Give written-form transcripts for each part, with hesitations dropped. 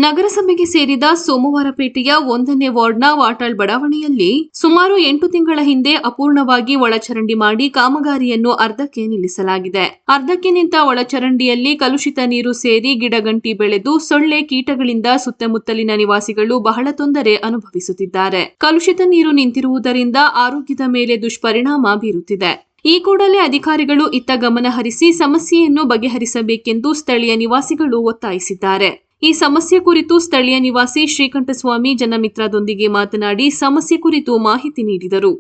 ನಗರಸಭೆಗೆ ಸೇರಿದ ಸೋಮವಾರಪೇಟೆಯ 1ನೇ ವಾರ್ಡ್ನ ವಾಟಾಳ್ ಬಡಾವಣೆಯಲ್ಲಿ ಸುಮಾರು 8 ತಿಂಗಳ ಹಿಂದೆ ಅಪೂರ್ಣವಾಗಿ ಒಳಚರಂಡಿ ಮಾಡಿ ಕಾಮಗಾರಿಯನ್ನು ಅರ್ಧಕ್ಕೆ ನಿಲ್ಲಿಸಲಾಗಿದೆ. ಅರ್ಧಕ್ಕೆ ನಿಂತ ಒಳಚರಂಡಿಯಲ್ಲಿ ಕಲುಷಿತ ನೀರು ಸೇರಿ ಗಿಡಗಂಟಿ ಬೆಳೆದು ಸೊಳ್ಳೆ ಕೀಟಗಳಿಂದ ಸುತ್ತಮುತ್ತಲಿನ ನಿವಾಸಿಗಳು ಬಹಳ ತೊಂದರೆ ಅನುಭವಿಸುತ್ತಿದ್ದಾರೆ. ಕಲುಷಿತ ನೀರು ನಿಂತಿರುವುದರಿಂದ ಆರೋಗ್ಯದ ಮೇಲೆ ದುಷ್ಪರಿಣಾಮ ಬೀರುತ್ತಿದೆ. ಈ ಕೂಡಲೇ ಅಧಿಕಾರಿಗಳು ಇತ್ತ ಗಮನ ಹರಿಸಿ ಸಮಸ್ಯೆಯನ್ನು ಬಗೆಹರಿಸಬೇಕೆಂದು ಸ್ಥಳೀಯ ನಿವಾಸಿಗಳು ಒತ್ತಾಯಿಸಿದ್ದಾರೆ. ಈ ಸಮಸ್ಯೆ ಕುರಿತು ಸ್ಥಳೀಯ ನಿವಾಸಿ ಶ್ರೀಕಂಠಸ್ವಾಮಿ ಜನಮಿತ್ರದೊಂದಿಗೆ ಮಾತನಾಡಿ ಸಮಸ್ಯೆ ಕುರಿತು ಮಾಹಿತಿ ನೀಡಿದರು.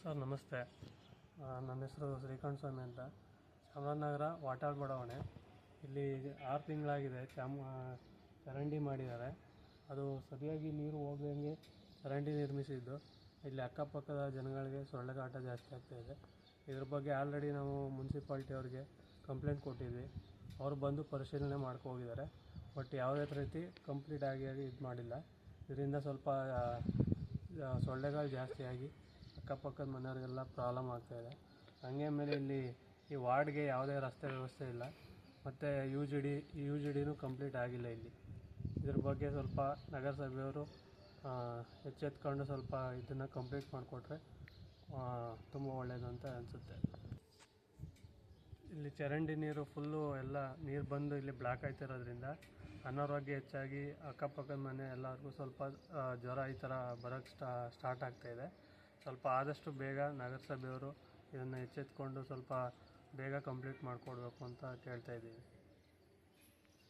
ಸರ್ ನಮಸ್ತೆ, ನನ್ನ ಹೆಸರು ಶ್ರೀಕಂಠಸ್ವಾಮಿ ಅಂತ. ಚಾಮರಾಜನಗರ ವಾಟಾಳ್ ಬಡಾವಣೆ. ಇಲ್ಲಿ 6 ತಿಂಗಳಾಗಿದೆ ಚರಂಡಿ ಮಾಡಿದ್ದಾರೆ. ಅದು ಸರಿಯಾಗಿ ನೀರು ಹೋಗದಂಗೆ ಚರಂಡಿ ನಿರ್ಮಿಸಿದ್ದು ಇಲ್ಲಿ ಅಕ್ಕಪಕ್ಕದ ಜನಗಳಿಗೆ ಸೊಳ್ಳೆಕಾಟ ಜಾಸ್ತಿ ಆಗ್ತಾಯಿದೆ. ಇದ್ರ ಬಗ್ಗೆ ಆಲ್ರೆಡಿ ನಾವು ಮುನ್ಸಿಪಾಲ್ಟಿ ಅವ್ರಿಗೆ ಕಂಪ್ಲೇಂಟ್ ಕೊಟ್ಟಿದ್ವಿ. ಅವರು ಬಂದು ಪರಿಶೀಲನೆ ಹೋಗಿದ್ದಾರೆ. ಬಟ್ ಯಾವುದೇ ರೀತಿ ಕಂಪ್ಲೀಟ್ ಆಗಿ ಇದು ಮಾಡಿಲ್ಲ. ಇದರಿಂದ ಸ್ವಲ್ಪ ಸೊಳ್ಳೆಗಳು ಜಾಸ್ತಿಯಾಗಿ ಅಕ್ಕಪಕ್ಕದ ಮನೆಯವರಿಗೆಲ್ಲ ಪ್ರಾಬ್ಲಮ್ ಆಗ್ತಾಯಿದೆ. ಹಂಗೆ ಮೇಲೆ ಇಲ್ಲಿ ಈ ವಾರ್ಡ್ಗೆ ಯಾವುದೇ ರಸ್ತೆ ವ್ಯವಸ್ಥೆ ಇಲ್ಲ, ಮತ್ತು ಯು ಜಿ ಡಿನೂ ಕಂಪ್ಲೀಟ್ ಆಗಿಲ್ಲ ಇಲ್ಲಿ. ಇದ್ರ ಬಗ್ಗೆ ಸ್ವಲ್ಪ ನಗರಸಭೆಯವರು ಎಚ್ಚೆತ್ಕೊಂಡು ಸ್ವಲ್ಪ ಇದನ್ನು ಕಂಪ್ಲೀಟ್ ಮಾಡಿಕೊಟ್ರೆ ತುಂಬ ಒಳ್ಳೆಯದು ಅಂತ ಅನಿಸುತ್ತೆ. ಇಲ್ಲಿ ಚರಂಡಿ ನೀರು ಫುಲ್ಲು ಎಲ್ಲ ನೀರು ಬಂದು ಇಲ್ಲಿ ಬ್ಲಾಕ್ ಆಗ್ತಿರೋದ್ರಿಂದ ಅನಾರೋಗ್ಯ ಹೆಚ್ಚಾಗಿ ಅಕ್ಕಪಕ್ಕದ ಮನೆ ಎಲ್ಲರಿಗೂ ಸ್ವಲ್ಪ ಜ್ವರ ಈ ಥರ ಬರೋಕ್ಕೆ ಸ್ಟಾರ್ಟ್ ಆಗ್ತಾಯಿದೆ. ಸ್ವಲ್ಪ ಆದಷ್ಟು ಬೇಗ ನಗರಸಭೆಯವರು ಇದನ್ನು ಎಚ್ಚೆತ್ಕೊಂಡು ಸ್ವಲ್ಪ ಬೇಗ ಕಂಪ್ಲೀಟ್ ಮಾಡಿಕೊಡ್ಬೇಕು ಅಂತ ಕೇಳ್ತಾಯಿದ್ದೀವಿ.